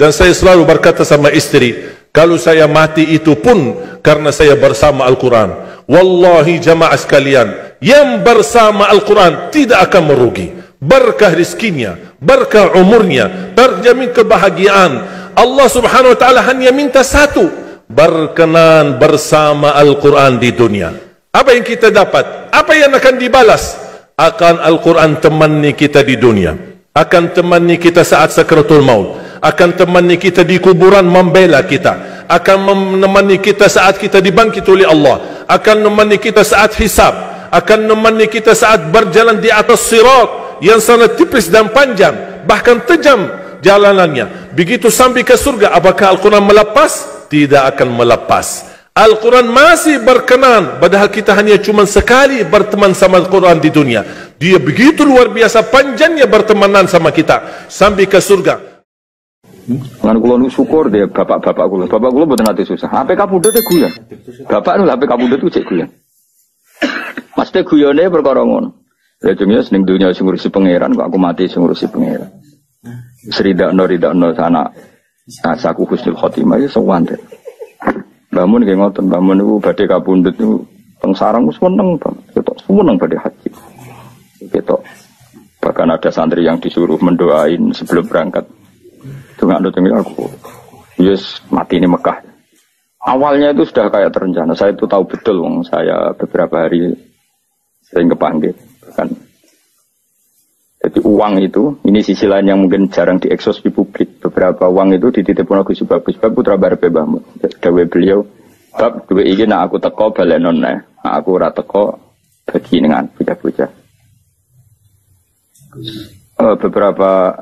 Dan saya selalu berkata sama istri, kalau saya mati itu pun karena saya bersama Al-Quran. Wallahi jamaah sekalian, yang bersama Al-Quran tidak akan merugi. Berkah rizkinya, berkah umurnya, terjamin kebahagiaan. Allah subhanahu wa ta'ala hanya minta satu, berkenan bersama Al-Quran di dunia. Apa yang kita dapat? Apa yang akan dibalas? Akan Al-Quran temani kita di dunia, akan temani kita saat sakratul maut, akan temani kita di kuburan membela kita, akan menemani kita saat kita dibangkit oleh Allah, akan menemani kita saat hisab, akan menemani kita saat berjalan di atas sirat yang sangat tipis dan panjang, bahkan tajam jalanannya. Begitu sampai ke surga, apakah Al-Quran melepas? Tidak akan melepas. Al-Quran masih berkenan, padahal kita hanya cuma sekali berteman sama Al-Quran di dunia. Dia begitu luar biasa panjangnya bertemanan sama kita sampai ke surga. Kan kula nu syukur deh bapak-bapak kula. Bapak kula mboten ate susah. HP kapundhut e guyon. Bapak nu HP kapundhut ku cek guyon. Mesti guyone perkara ngono. Ya jenenge ning dunya sing ngurusi pangeran kok aku mati sing ngurusi pangeran. Ridakno anak saku husnul khotimah ya sewante. Bangun nggih ngoten, bangun niku badhe kapundhut niku teng sarang wis seneng banget. Ketok seneng badhe haji. Ketok. Bahkan ada santri yang disuruh mendoain sebelum berangkat. Dengan aku, yes mati ini Mekah. Awalnya itu sudah kayak terencana. Saya itu tahu betul, saya beberapa hari sering kepanggil. Kan. Jadi uang itu, ini sisi lain yang mungkin jarang diekspos di publik. Beberapa uang itu dititipkan Gus Bagus, putra Barbe Bahmud. Dawe beliau, bab dua ini nak aku teko balenon nah aku ora teko bagi dengan bocah-bocah. Beberapa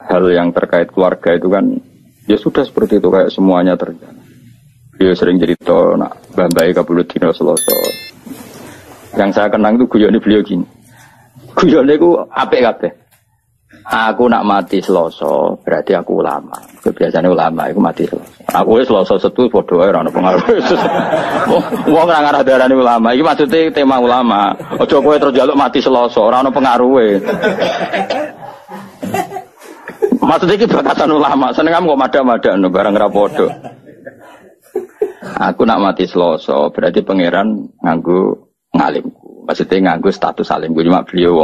hal yang terkait keluarga itu kan ya sudah seperti itu, kayak semuanya terjadi. Beliau sering cerita nak Mbah Kabulut Dino Selasa. Yang saya kenang itu guyone beliau gini. Guyone ku apik kabeh. Aku nak mati Selasa berarti aku ulama. Kebiasaane ulama iku mati Selasa. Aku wis Selasa setu padha wae ora ono pengaruh. Wong ora ngarah darani ulama. Iki maksude tema ulama. Aja kowe terus njaluk mati Selasa ora ono pengaruhe. Maksudnya ini batasan ulama, seneng kamu kok mada-mada barang rapodo. Aku nak mati Selasa, berarti pangeran nganggu ngalimku. Maksudnya nganggu status alimku, cuma beliau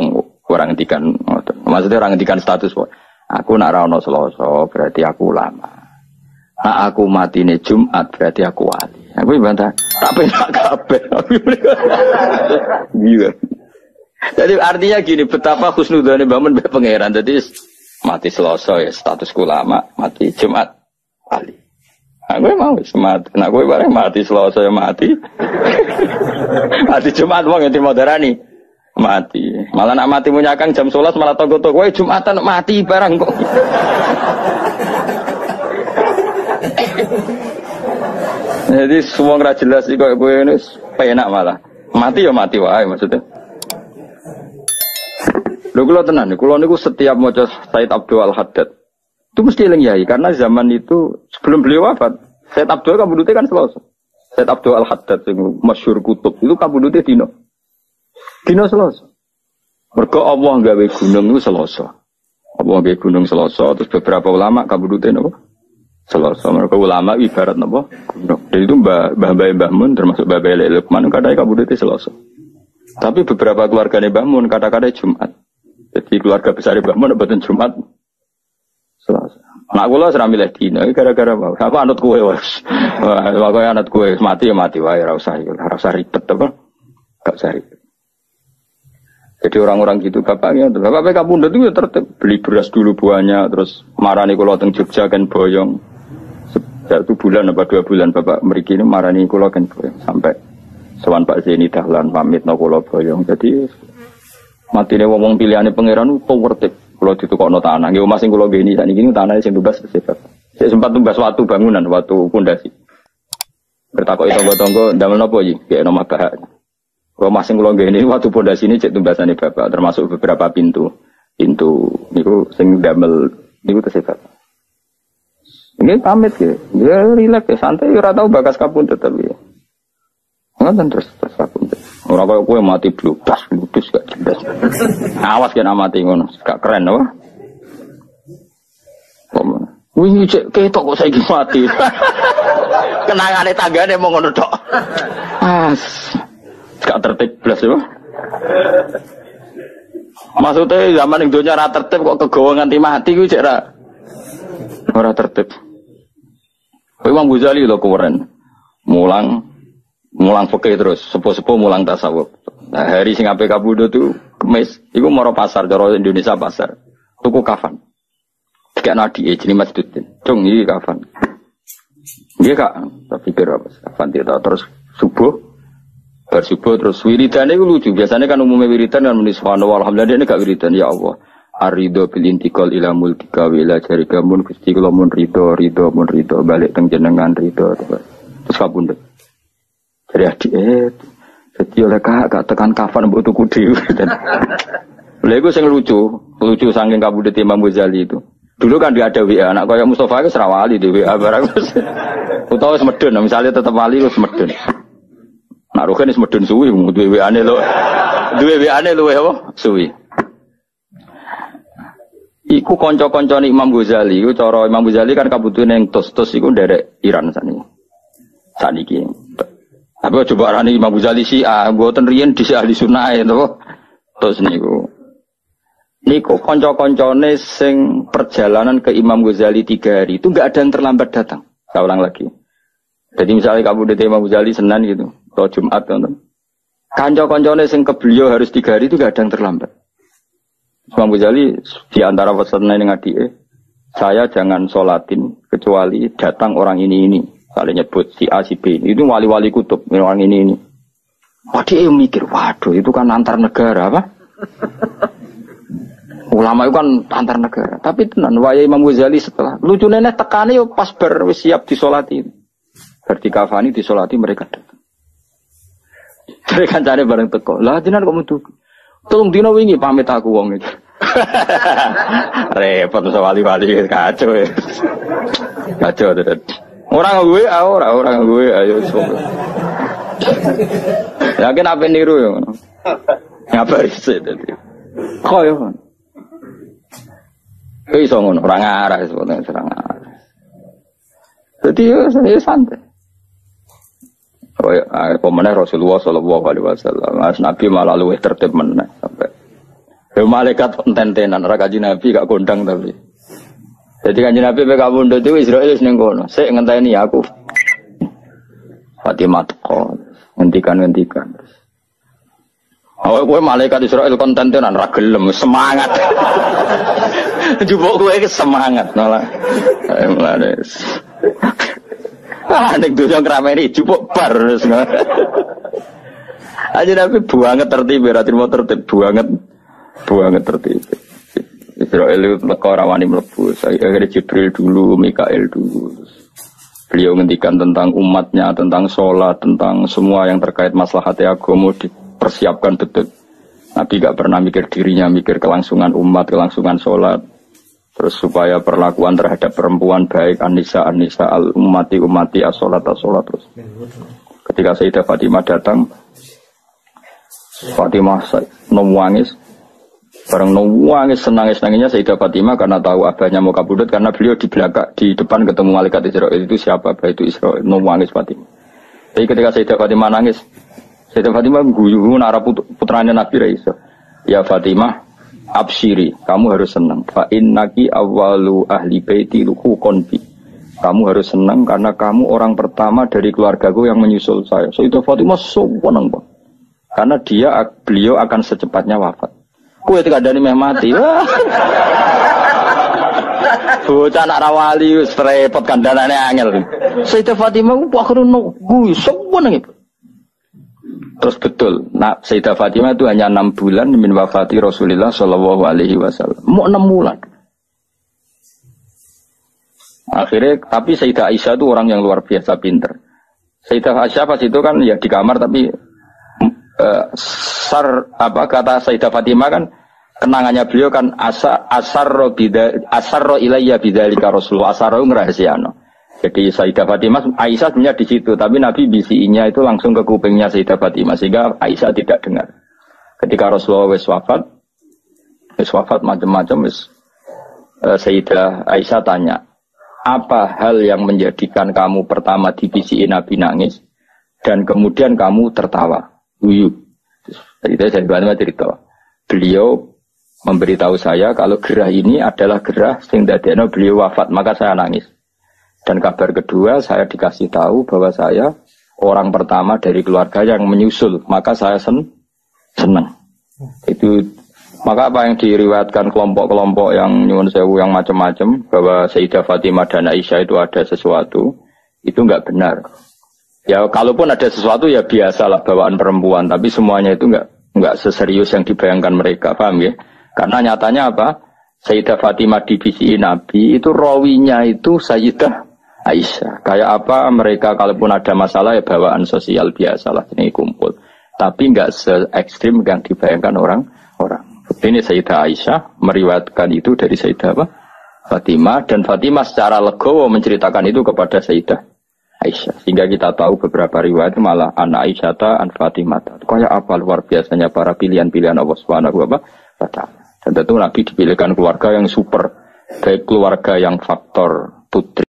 orang ngendikan. Maksudnya orang ngendikan status. Aku nak rano Selasa, berarti aku ulama. Nak aku mati ini Jumat, berarti aku wali. Aku bantah, tapi tak kabeh. Jadi artinya gini, betapa husnudzane bangun pangeran. Jadi mati Selasa ya status ulama, mati Jumat wali. Aku mau semat, nak gue bareng mati Selasa ya mati. Mati Jumat wong yang dimodarani mati. Malah nak mati munyakang jam 11 malah toko-toko, kowe Jumatan mati barang kok. Jadi semua ora jelas iki koyo kowe ini penak malah. Mati ya mati wae maksudnya. Lho kula tenan, kula niku setiap maca Said Abdul Al-Haddad itu mesti eling yai karena zaman itu sebelum beliau wafat, Said Abdul kabudute kan Selasa. Said Abdul Al-Haddad sing masyhur kutub itu kabudute dino Selasa. Mergo Allah gawe gunung itu Selasa. Allah gawe gunung Selasa terus beberapa ulama kabudute napa? Selasa. Mereka ulama ibarat napa? Jadi itu Mbah Mun termasuk Mbah Lukman kadang kabudute Selasa. Tapi beberapa keluargane Mbah Mun kata-kata Jumat. Jadi keluarga besar Mbah Mun mboten Jumat. Selasa. Anak kula ora milih dina gara-gara apa anut kowe wis. Pokoke anut kowe mati ya mati wae ora usah ribet apa. Gak usah ribet. Jadi orang-orang gitu bapaknya, bapak kabundut itu tertib beli beras dulu buahnya, terus marani kula teng Jogja kan boyong. 1 bulan apa 2 bulan bapak mriki ini marani kula kan boyong sampai sowan Pak Zeni dahlan pamit no kula boyong. Jadi matine wong pilihane pangeran ku tertib. Kula ditukokno tanah. Nggih omah sing kula ngene sakniki tanahe sing tumbas sifat. Sik sempat tumbas watu bangunan, watu pondasi. Bertakoki tangga-tangga ndamel napa iki? Kayak nomah bahak. Rumah sing kula ngene watu pondasi ini cek tumbasane bapak termasuk beberapa pintu. Pintu niku sing ndamel niku sifat. Ini pamit ya. Ya rileks ya santai ora tau bakas kapundhut tapi. Ngoten terus kapundhut. Ora kaya kowe mati bludas gak jelas. Awas kena mati ngono, gak keren apa? Wingi cek ketok kok saiki mati. Kenangane tanggane mau ngono tok. Gak tertib blas ya. Maksudnya zaman ning donya ra tertib kok kegawa nganti mati kuwi cek ora tertib. Imam Ghazali lho keren. Mulang fikih terus, sepuh-sepuh mulang tasawuf. Nah, hari sing ape kabudut itu Kemis, iku maro pasar cara Indonesia pasar. Tuku kafan. Dikek nadi jenenge Masjidin. Cung iki kafan. Nggih Kak, tak pikir apa kafan tidak terus subuh. Bersubuh terus wiridane iku lucu. Biasanya kan umumnya wiridan kan muni subhanallah alhamdulillah ini gak wiridan ya Allah. Arido bil intikal ila multika wa ila jarika mun Gusti kula mun ridho balik teng jenengan ridho terus kabundut. Jadi adik jadi oleh gak tekan kafan mbok tuku dhewe. Lha iku sing lucu saking kabundut Imam Ghazali itu. Dulu kan dia ada WA anak kaya Mustafa itu serawali di WA barang. Utawa wis medun misalnya tetep wali wis medun. Nak roken wis medun suwi duwe WA-ne lho. Duwe WA-ne luwe apa? Suwi. Iku kanca-kancane Imam Ghazali, iku cara Imam Ghazali kan kabutune ning tos-tos iku nderek Iran saniki. Tapi coba arane Imam Ghazali Syiah, mboten riyen dhisik ahli sunnah to. Tos niku. Niku kanca-kancane sing perjalanan ke Imam Ghazali 3 hari itu enggak ada yang terlambat datang. Saya ulang lagi. Jadi misalnya kamu di Imam Ghazali Senin gitu, atau Jumat teman. Kanca-kancane sing ke beliau harus 3 hari itu enggak ada yang terlambat. Imam Ghazali di antara pesannya dengan adike, saya jangan sholatin kecuali datang orang ini. Kalau nyebut si A, si B, itu wali-wali kutub, orang ini. Wah dia mikir, waduh itu kan antar negara apa? Ulama itu kan antar negara. Tapi tenan, waya Imam Ghazali setelah lucu nenek tekane yo pas siap disolati. Berarti kafani disolati mereka datang. Mereka cari bareng teko. Lah jenengan kok metu. Tolong dino wingi pamit aku wong iki. Repot so wali-wali kacau ya. Kacau tenan. Orang gue ayo sopo. Yakin apa niru ya. Ngapa riset tadi. Koyo kan. Iso ngono, ora ngarah sebetulnya serang arah. Jadi ya santai. Oh ya, pemenang Rasulullah Sallallahu Alaihi Wasallam, Mas Nabi malah luwih tertib meneh sampai. Malaikat konten-tenan, ora Kanjeng Nabi gak kondang tapi. Jadi Kanjeng Nabi pe kabundut itu Israil wis ning kono. Sik ngenteni aku. Fatimah teko, ngendikan. Kowe malaikat Israil konten-tenan ra gelem semangat. Jupuk kowe semangat malah. Mulane. Nek dosa ngrameni jupuk bar wis. Aja Nabi banget tertib, ra trimo tertib banget tertib. Israel itu teko rawani mlebu. Akhirnya Jibril dulu, Mikail dulu. Beliau ngendikan tentang umatnya, tentang sholat, tentang semua yang terkait maslahat agama dipersiapkan betul. Nabi gak pernah mikir dirinya, mikir kelangsungan umat, kelangsungan sholat. Terus supaya perlakuan terhadap perempuan baik, an-nisa al-ummati as-sholat terus. Ketika Sayyidah Fatimah datang, Fatimah nomwangis. Bareng nangis senangnya Sayyidah Fatimah karena tahu abahnya mau kabudut karena beliau di belakang di depan ketemu malaikat Israil itu siapa abah itu Israil nangis Fatimah. Tapi ketika Sayyidah Fatimah nangis, Sayyidah Fatimah guyu arah putranya Nabi Raisa. Ya Fatimah, absyiri, kamu harus senang. Fa innaki awwalu ahli baiti luqon bi. Kamu harus senang karena kamu orang pertama dari keluargaku yang menyusul saya. Sayyidah Fatimah senang Pak. Karena beliau akan secepatnya wafat. Kue tidak ada meh mati. Bocah anak rawali wis repot kandhane angel. Sayyidah Fatimah ku akhirnya nunggu semua nang. Terus betul, nah Sayyidah Fatimah itu hanya 6 bulan min wafati Rasulullah sallallahu alaihi wasallam. Mau 6 bulan. Akhirnya tapi Sayyidah Aisyah itu orang yang luar biasa pinter. Sayyidah Aisyah pas itu kan ya di kamar tapi kata Sayyidah Fatimah kan kenangannya beliau kan asarro ilayya bidzalika Rasulullah asarro ngrahasiano. Jadi Sayyidah Fatimah Aisyah sebenarnya di situ tapi Nabi bisinya itu langsung ke kupingnya Sayyidah Fatimah sehingga Aisyah tidak dengar. Ketika Rasulullah wis wafat macam-macam Sayyidah Aisyah tanya, apa hal yang menjadikan kamu pertama dibisiin Nabi nangis dan kemudian kamu tertawa? Guyu. Jadi saya Fatimah cerita. Beliau memberitahu saya kalau gerah ini adalah gerah sing dadekno beliau wafat, maka saya nangis. Dan kabar kedua saya dikasih tahu bahwa saya orang pertama dari keluarga yang menyusul, maka saya senang. Itu maka apa yang diriwayatkan kelompok-kelompok yang nyuwun sewu yang macam-macam bahwa Sayyidah Fatimah dan Aisyah itu ada sesuatu, itu enggak benar. Ya kalaupun ada sesuatu ya biasalah bawaan perempuan, tapi semuanya itu enggak seserius yang dibayangkan mereka, paham ya? Karena nyatanya apa? Sayyidah Fatimah divisi Nabi itu rawinya itu Sayyidah Aisyah. Kayak apa mereka kalaupun ada masalah ya bawaan sosial biasalah ini kumpul. Tapi enggak se-ekstrim yang dibayangkan orang-orang. Ini Sayyidah Aisyah meriwayatkan itu dari Sayyidah Fatimah dan Fatimah secara legowo menceritakan itu kepada Sayyidah Aisyah. Sehingga kita tahu beberapa riwayat malah anak Aisyah an Fatimah. Kayak apa luar biasanya para pilihan-pilihan Allah Subhanahu wa taala. Dan tentu Nabi dipilihkan keluarga yang super, baik keluarga yang faktor putri